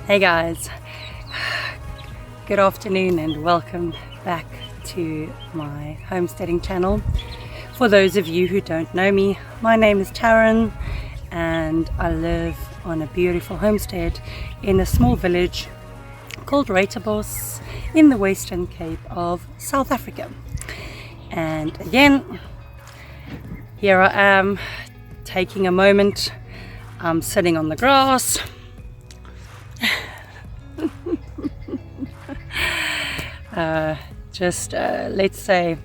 Hey guys, good afternoon and welcome back to my homesteading channel. For those of you who don't know me, my name is Taryn and I live on a beautiful homestead in a small village called Rooibosch in the Western Cape of South Africa. And again, here I am taking a moment. I'm sitting on the grass. Let's say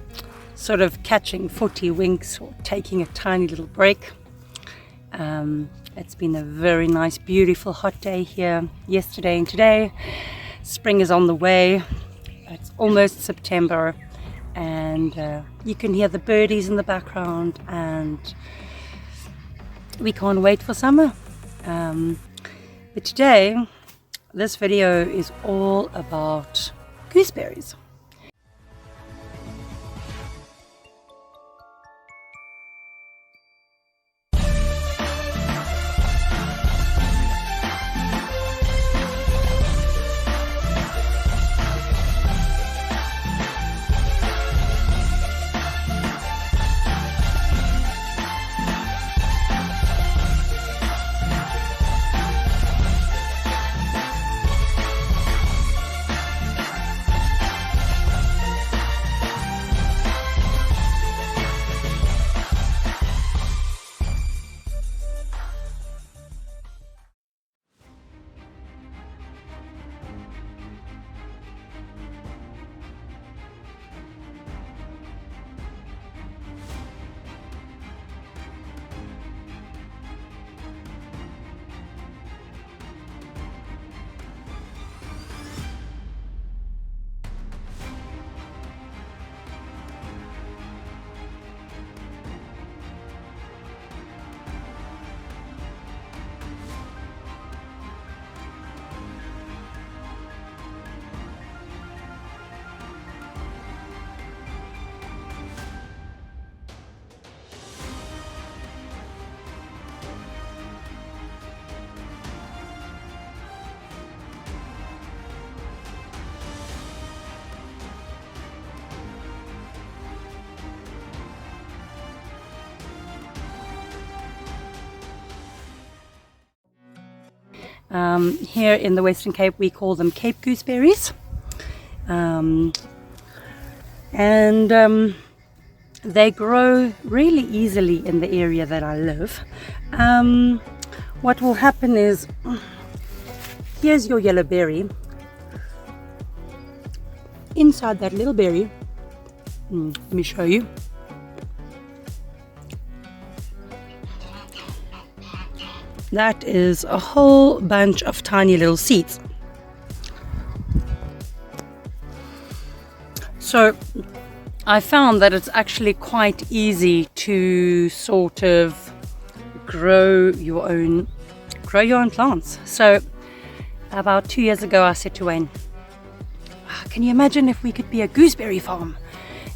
sort of catching 40 winks or taking a tiny little break. It's been a very nice, beautiful, hot day here yesterday and today. Spring is on the way. It's almost September and you can hear the birdies in the background and we can't wait for summer. But today this video is all about gooseberries. Here in the Western Cape we call them Cape gooseberries, they grow really easily in the area that I live. What will happen is, here's your yellow berry. Inside that little berry, let me show you. That is a whole bunch of tiny little seeds. So I found that it's actually quite easy to sort of grow your own plants. So about 2 years ago I said to Wayne, can you imagine if we could be a gooseberry farm?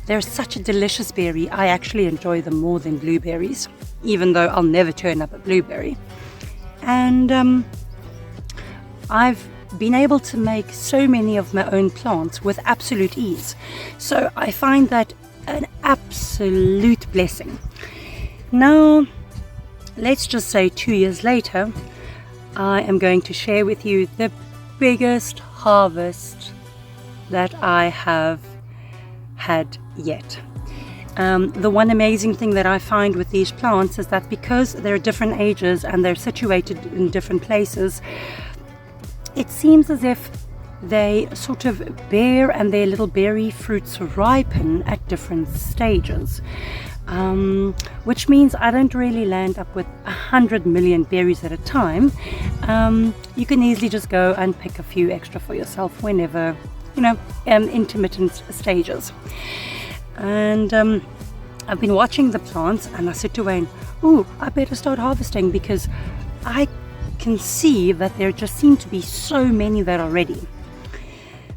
They're such a delicious berry. I actually enjoy them more than blueberries, even though I'll never turn up a blueberry. And I've been able to make so many of my own plants with absolute ease. So I find that an absolute blessing. Now, let's just say 2 years later, I am going to share with you the biggest harvest that I have had yet. The one amazing thing that I find with these plants is that because they're different ages and they're situated in different places, it seems as if they sort of bear and their little berry fruits ripen at different stages, which means I don't really land up with 100 million berries at a time. You can easily just go and pick a few extra for yourself whenever, intermittent stages. And I've been watching the plants and I said to Wayne, I better start harvesting because I can see that there just seem to be so many that are ready.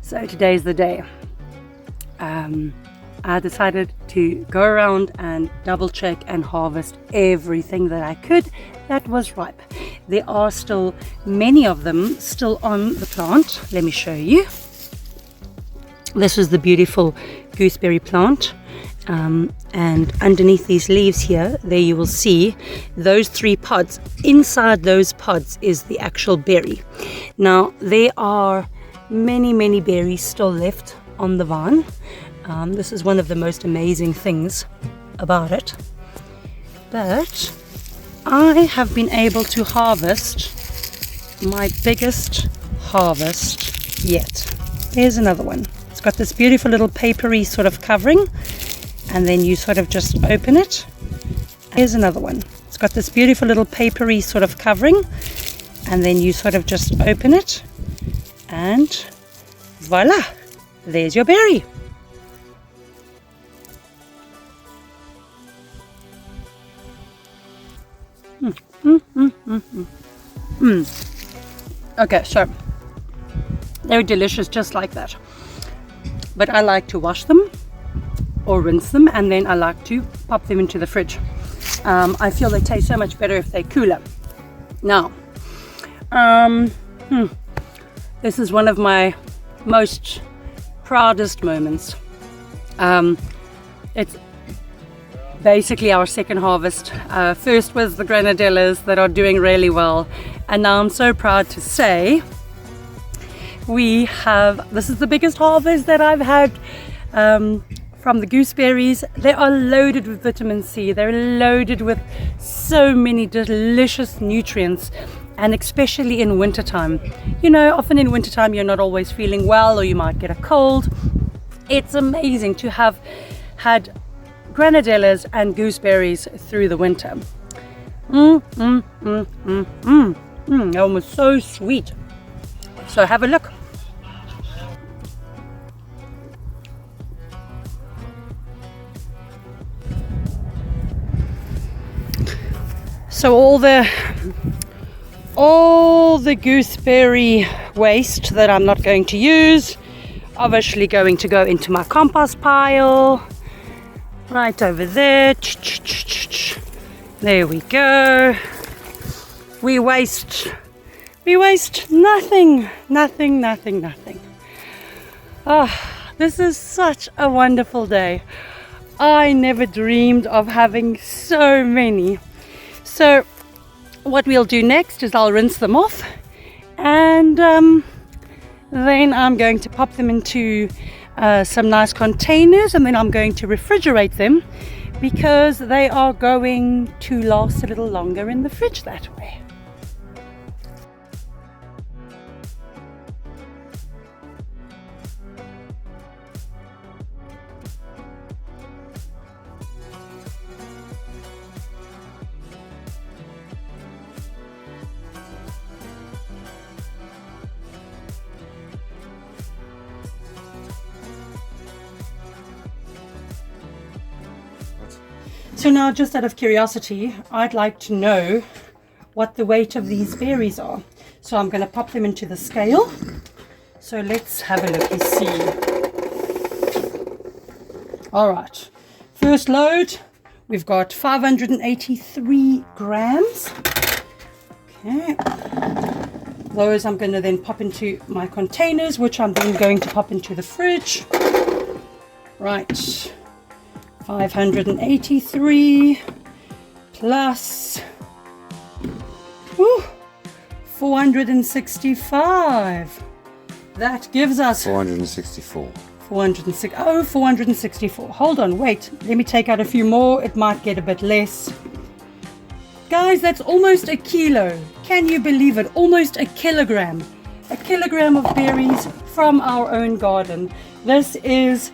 So today's the day. I decided to go around and double check and harvest everything that I could that was ripe. There are still many of them still on the plant. Let me show you. This is the beautiful gooseberry plant. And underneath these leaves here, there you will see those 3 pods. Inside those pods is the actual berry. Now there are many berries still left on the vine. This is one of the most amazing things about it. But I have been able to harvest my biggest harvest yet. Here's another one. It's got this beautiful little papery sort of covering, and then you sort of just open it. Here's another one. It's got this beautiful little papery sort of covering, and then you sort of just open it, and voila, there's your berry. Okay, so they're delicious just like that. But I like to wash them or rinse them, and then I like to pop them into the fridge. I feel they taste so much better if they're cooler. Now, this is one of my most proudest moments. It's basically our second harvest. First was the granadillas that are doing really well, and now I'm so proud to say this is the biggest harvest that I've had from the gooseberries. They are loaded with vitamin C. They're loaded with so many delicious nutrients, and especially in wintertime. You know, often in wintertime you're not always feeling well, or you might get a cold. It's amazing to have had granadillas and gooseberries through the winter. That was so sweet. So have a look. So all the gooseberry waste that I'm not going to use, obviously going to go into my compost pile right over there. There we go. We waste nothing. This is such a wonderful day. I never dreamed of having so many. So what we'll do next is I'll rinse them off, and then I'm going to pop them into some nice containers, and then I'm going to refrigerate them because they are going to last a little longer in the fridge that way. So now, just out of curiosity, I'd like to know what the weight of these berries are. So I'm going to pop them into the scale. So let's have a look and see. All right, first load, we've got 583 grams. Okay, those I'm going to then pop into my containers, which I'm then going to pop into the fridge. Right. 583 plus 465. That gives us 464. 464. Hold on, wait. Let me take out a few more. It might get a bit less. Guys, that's almost a kilo. Can you believe it? Almost a kilogram. A kilogram of berries from our own garden. This is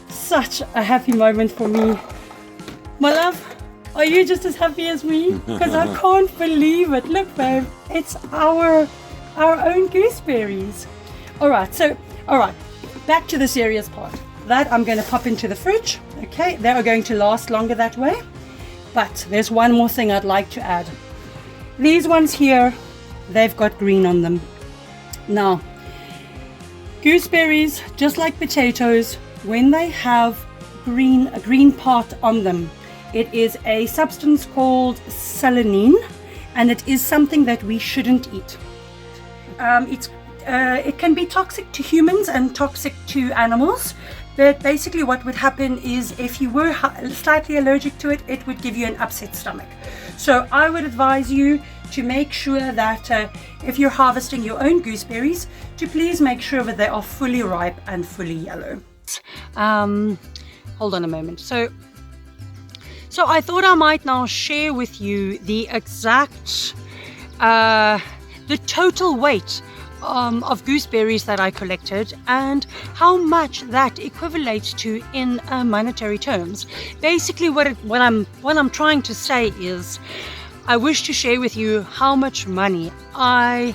such a happy moment for me. My love, are you just as happy as me? Because I can't believe it. Look, babe, it's our own gooseberries. All right, back to the serious part. That I'm going to pop into the fridge. Okay, they are going to last longer that way. But there's one more thing I'd like to add. These ones here, they've got green on them. Now, gooseberries, just like potatoes, when they have green part on them. It is a substance called solanine, and it is something that we shouldn't eat. It can be toxic to humans and toxic to animals, but basically what would happen is if you were slightly allergic to it, it would give you an upset stomach. So I would advise you to make sure that if you're harvesting your own gooseberries, to please make sure that they are fully ripe and fully yellow. Hold on a moment. So I thought I might now share with you the exact, the total weight of gooseberries that I collected and how much that equivalates to in monetary terms. Basically what I'm trying to say is I wish to share with you how much money I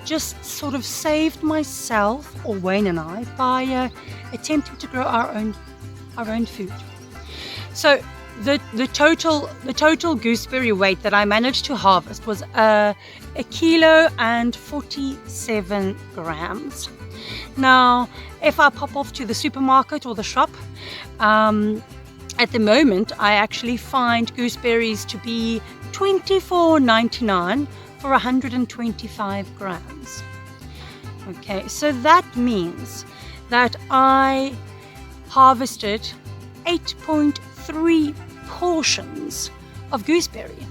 just sort of saved myself, or Wayne and I, by attempting to grow our own food. So the total gooseberry weight that I managed to harvest was 1 kilo and 47 grams. Now, if I pop off to the supermarket or the shop, at the moment I actually find gooseberries to be $24.99 for 125 grams. Okay, so that means that I harvested 8.3 portions of gooseberry.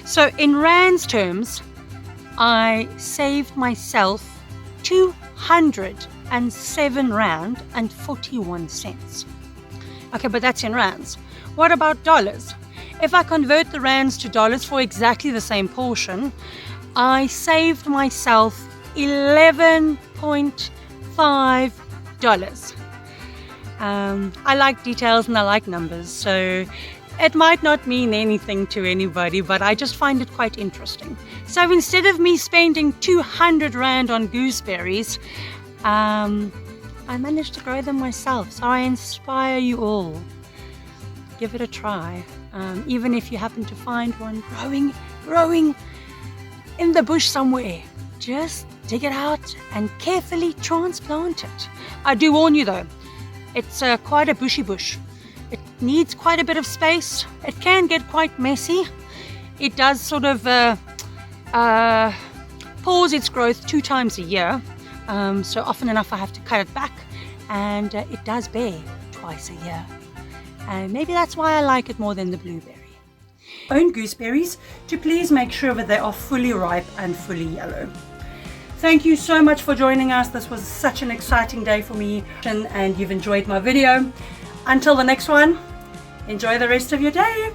So in rands terms, I saved myself 207 rand and 41 cents. Okay, but that's in rands. What about dollars? If I convert the rands to dollars for exactly the same portion, I saved myself $11.5. I like details and I like numbers, so it might not mean anything to anybody, but I just find it quite interesting. So instead of me spending 200 rand on gooseberries, I managed to grow them myself. So I inspire you all. Give it a try. Even if you happen to find one growing in the bush somewhere, just dig it out and carefully transplant it. I do warn you though, it's quite a bushy bush. It needs quite a bit of space. It can get quite messy. It does sort of pause its growth 2 times a year. So often enough I have to cut it back, and it does bear twice a year. And maybe that's why I like it more than the blueberry. Own gooseberries, to please make sure that they are fully ripe and fully yellow. Thank you so much for joining us. This was such an exciting day for me, and you've enjoyed my video. Until the next one, enjoy the rest of your day.